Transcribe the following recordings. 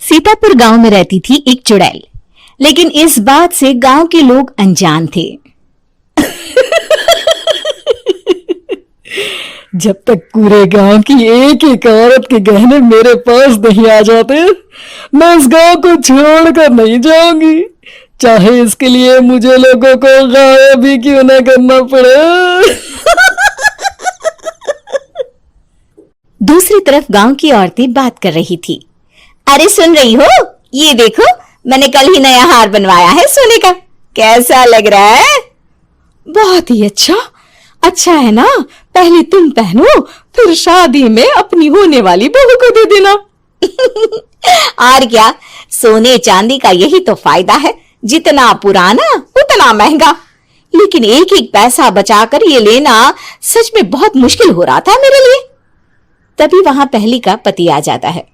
सीतापुर गांव में रहती थी एक चुड़ैल, लेकिन इस बात से गांव के लोग अनजान थे। जब तक पूरे गांव की एक एक औरत के गहने मेरे पास नहीं आ जाते, मैं इस गांव को छोड़कर नहीं जाऊंगी, चाहे इसके लिए मुझे लोगों को गायब भी क्यों न करना पड़े। दूसरी तरफ गांव की औरतें बात कर रही थी। अरे सुन रही हो, ये देखो, मैंने कल ही नया हार बनवाया है सोने का, कैसा लग रहा है? बहुत ही अच्छा। अच्छा है ना, पहले तुम पहनो, फिर शादी में अपनी होने वाली बहू को दे देना। और क्या, सोने चांदी का यही तो फायदा है, जितना पुराना उतना महंगा। लेकिन एक एक पैसा बचाकर ये लेना सच में बहुत मुश्किल हो रहा था मेरे लिए। तभी वहां पहली का पति आ जाता है।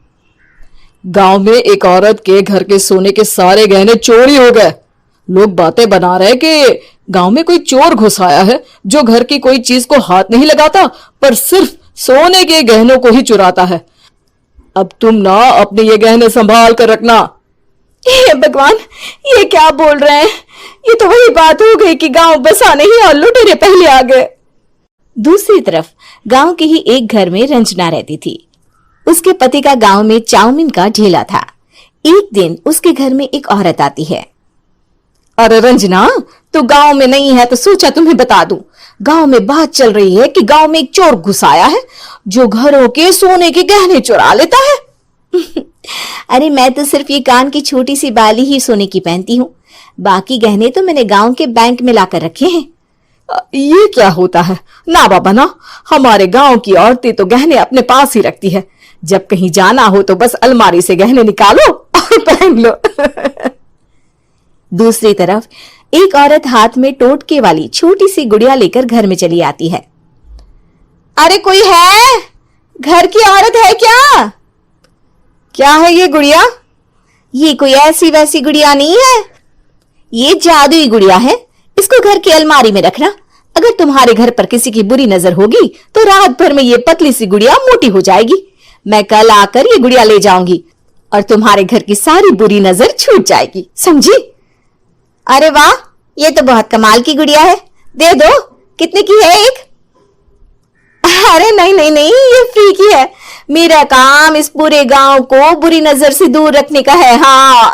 गांव में एक औरत के घर के सोने के सारे गहने चोरी हो गए। लोग बातें बना रहे कि गांव में कोई चोर घुस आया है जो घर की कोई चीज को हाथ नहीं लगाता, पर सिर्फ सोने के गहनों को ही चुराता है। अब तुम ना अपने ये गहने संभाल कर रखना। हे भगवान, ये क्या बोल रहे हैं? ये तो वही बात हो गई कि गांव बसा नहीं और लुटेरे पहले आ गए। दूसरी तरफ गांव के ही एक घर में रंजना रहती थी। उसके पति का गांव में चाउमीन का ठेला था। एक दिन उसके घर में एक औरत आती है। अरे रंजना, तू गांव में नहीं है तो सोचा तुम्हें बता दूं। गांव में बात चल रही है कि गांव में एक चोर घुस आया है जो घरों के सोने के गहने चुरा लेता है। अरे मैं तो सिर्फ ये कान की छोटी सी बाली ही सोने की पहनती हूँ, बाकी गहने तो मैंने गांव के बैंक में लाकर रखे हैं। ये क्या होता है? ना बाबा ना, हमारे गांव की औरतें तो गहने अपने पास ही रखती है। जब कहीं जाना हो तो बस अलमारी से गहने निकालो और पहन लो। दूसरी तरफ एक औरत हाथ में टोटके वाली छोटी सी गुड़िया लेकर घर में चली आती है। अरे कोई है? घर की औरत है क्या? क्या है ये गुड़िया? ये कोई ऐसी वैसी गुड़िया नहीं है, ये जादुई गुड़िया है। इसको घर की अलमारी में रखना। अगर तुम्हारे घर पर किसी की बुरी नजर होगी तो रात भर में ये पतली सी गुड़िया मोटी हो जाएगी। मैं कल आकर ये गुड़िया ले जाऊंगी और तुम्हारे घर की सारी बुरी नजर छूट जाएगी, समझी? अरे वाह, ये तो बहुत कमाल की गुड़िया है, दे दो। कितने की है एक? अरे नहीं नहीं नहीं, ये फ्री की है। मेरा काम इस पूरे गांव को बुरी नजर से दूर रखने का है। हाँ।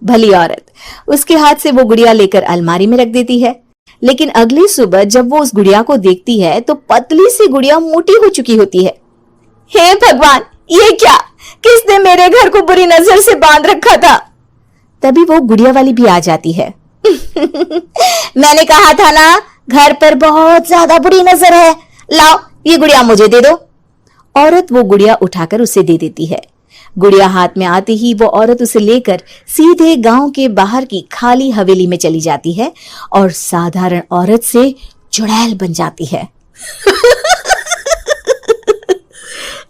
भली औरत उसके हाथ से वो गुड़िया लेकर अलमारी में रख देती है। लेकिन अगली सुबह जब वो उस गुड़िया को देखती है तो पतली सी गुड़िया मोटी हो चुकी होती है। हे भगवान, ये क्या? किसने मेरे घर को बुरी नजर से बांध रखा था? तभी वो गुड़िया वाली भी आ जाती है। मैंने कहा था ना, घर पर बहुत ज्यादा बुरी नजर है। लाओ, ये गुड़िया मुझे दे दो। औरत वो गुड़िया उठाकर उसे दे देती है। गुड़िया हाथ में आते ही वो औरत उसे लेकर सीधे गांव के बाहर की खाली हवेली में चली जाती है और साधारण औरत से चुड़ैल बन जाती है।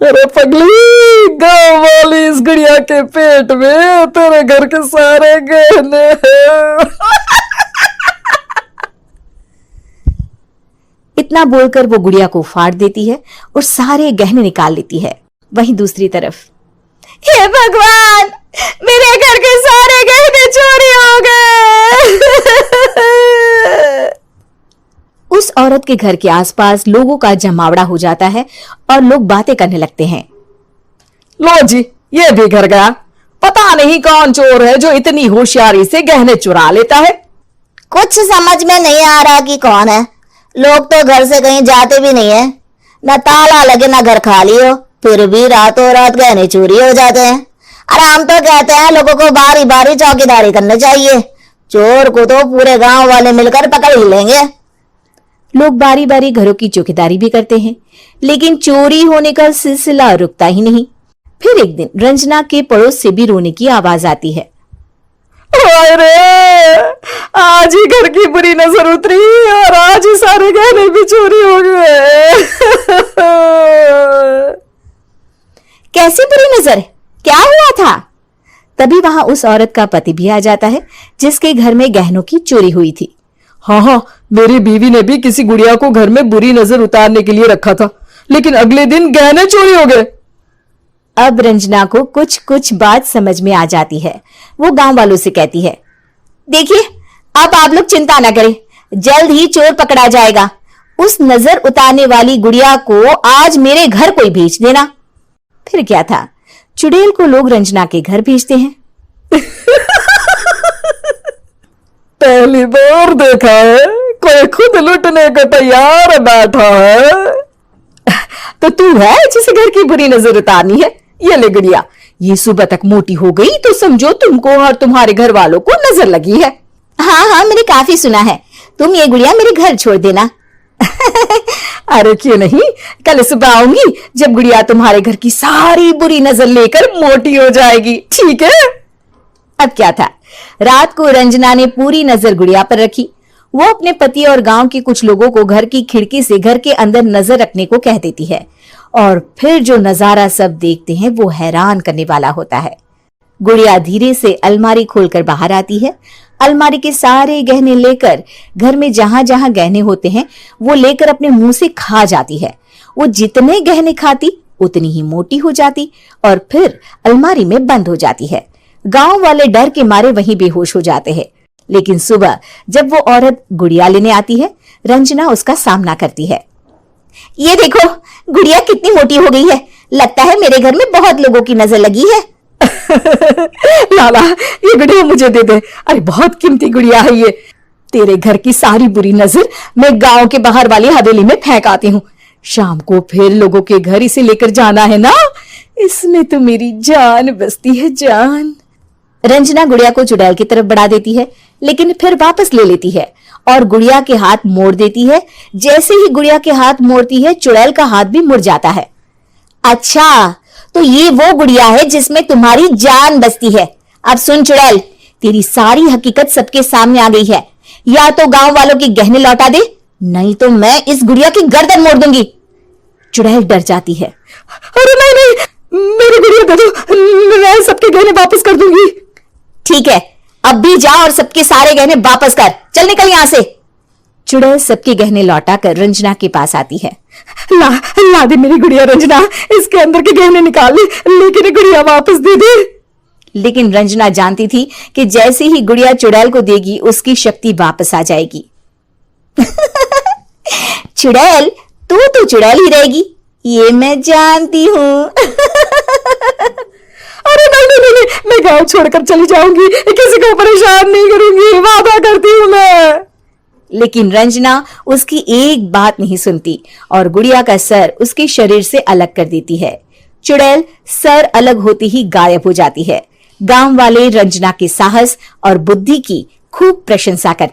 अरे पगली, गांव वाली इस गुड़िया के पेट में तेरे घर के सारे गहने हैं। इतना बोलकर वो गुड़िया को फाड़ देती है और सारे गहने निकाल लेती है। वहीं दूसरी तरफ, हे भगवान, मेरे घर के सारे गहने चोरी हो गए। उस औरत के घर के आसपास लोगों का जमावड़ा हो जाता है और लोग बातें करने लगते हैं। लो जी, ये भी घर गया। पता नहीं कौन चोर है जो इतनी होशियारी से गहने चुरा लेता है। कुछ समझ में नहीं आ रहा कि कौन है। लोग तो घर से कहीं जाते भी नहीं है, न ताला लगे न घर खाली हो, फिर भी रातों रात गहने चोरी हो जाते हैं। अरे हम तो कहते हैं लोगों को बारी बारी चौकीदारी करनी चाहिए, चोर को तो पूरे गांव वाले मिलकर पकड़ ही लेंगे। लोग बारी बारी घरों की चौकीदारी भी करते हैं, लेकिन चोरी होने का सिलसिला रुकता ही नहीं। फिर एक दिन रंजना के पड़ोस से भी रोने की आवाज आती है। अरे आज ही घर की बुरी नजर उतरी और आज ही सारे गहने भी चोरी हो गए। कैसी बुरी नजर? क्या हुआ था? तभी वहां उस औरत का पति भी आ जाता है जिसके घर में गहनों की चोरी हुई थी। हाँ, मेरी बीवी ने भी किसी गुड़िया को घर में बुरी नजर उतारने के लिए रखा था, लेकिन अगले दिन गहने चोरी हो गए। अब रंजना को कुछ कुछ बात समझ में आ जाती है। वो गांव वालों से कहती है, देखिए अब आप लोग चिंता ना करें, जल्द ही चोर पकड़ा जाएगा। उस नजर उतारने वाली गुड़िया को आज मेरे घर कोई भेज देना। फिर क्या था, चुड़ैल को लोग रंजना के घर भेजते हैं। पहली बार देखा है कोई खुद लुटने को तैयार बैठा है। तो तू है जिसे घर की बुरी नजर उतारनी है। ये ले गुड़िया, ये सुबह तक मोटी हो गई तो समझो तुमको और तुम्हारे घर वालों को नजर लगी है। हाँ हाँ, मैंने काफी सुना है। तुम ये गुड़िया मेरे घर छोड़ देना। अरे क्यों नहीं, कल सुबह आऊंगी जब गुड़िया तुम्हारे घर की सारी बुरी नजर लेकर मोटी हो जाएगी, ठीक है। अब क्या था, रात को रंजना ने पूरी नजर गुड़िया पर रखी। वो अपने पति और गांव के कुछ लोगों को घर की खिड़की से घर के अंदर नजर रखने को कह देती है, और फिर जो नजारा सब देखते हैं वो हैरान करने वाला होता है। गुड़िया धीरे से अलमारी खोलकर बाहर आती है। अलमारी के सारे गहने लेकर घर में जहां जहां गहने होते हैं वो लेकर अपने मुंह से खा जाती है। वो जितने गहने खाती उतनी ही मोटी हो जाती और फिर अलमारी में बंद हो जाती है। गांव वाले डर के मारे वहीं बेहोश हो जाते हैं। लेकिन सुबह जब वो औरत गुड़िया लेने आती है, रंजना उसका सामना करती है। ये देखो गुड़िया कितनी मोटी हो गई है, लगता है मेरे घर में बहुत लोगों की नजर लगी है। लाला ये गुड़िया मुझे दे दे, अरे बहुत कीमती गुड़िया है ये। तेरे घर की सारी बुरी नजर मैं गांव के बाहर वाली हवेली में फेंक आती हूँ। शाम को फिर लोगों के घर इसे लेकर जाना है ना, इसमें तो मेरी जान बसती है, जान। रंजना गुड़िया को चुड़ैल की तरफ बढ़ा देती है, लेकिन फिर वापस ले लेती है और गुड़िया के हाथ मोड़ देती है। जैसे ही गुड़िया के हाथ मोड़ती है, चुड़ैल का हाथ भी मुड़ जाता है। अच्छा, तो ये वो गुड़िया है जिसमें तुम्हारी जान बसती है। अब सुन चुड़ैल, तेरी सारी हकीकत सबके सामने आ गई है। या तो गांव वालों के गहने लौटा दे, नहीं तो मैं इस गुड़िया की गर्दन मोड़ दूंगी। चुड़ैल डर जाती है। अरे नहीं नहीं, मेरी गुड़िया दे दो, मैं सबके गहने वापस कर दूंगी। ठीक है, अब भी जा और सबके सारे गहने वापस कर। चल निकल यहां से। चुड़ैल सबके गहने लौटा कर रंजना के पास आती है। ला दे मेरी गुड़िया रंजना, इसके अंदर के गहने निकाल ले, लेकिन गुड़िया वापस दे दे। लेकिन रंजना जानती थी कि जैसे ही गुड़िया चुड़ैल को देगी उसकी शक्ति वापस आ जाएगी। चुड़ैल, तू तो चुड़ैल ही रहेगी, ये मैं जानती हूँ। अरे नहीं, मैं गांव छोड़कर चली जाऊंगी, किसी को परेशान नहीं करूंगी, वादा करती हूँ मैं। लेकिन रंजना उसकी एक बात नहीं सुनती और गुड़िया का सर उसके शरीर से अलग कर देती है। चुड़ैल सर अलग होती ही गायब हो जाती है। गांव वाले रंजना के साहस और बुद्धि की खूब प्रशंसा करते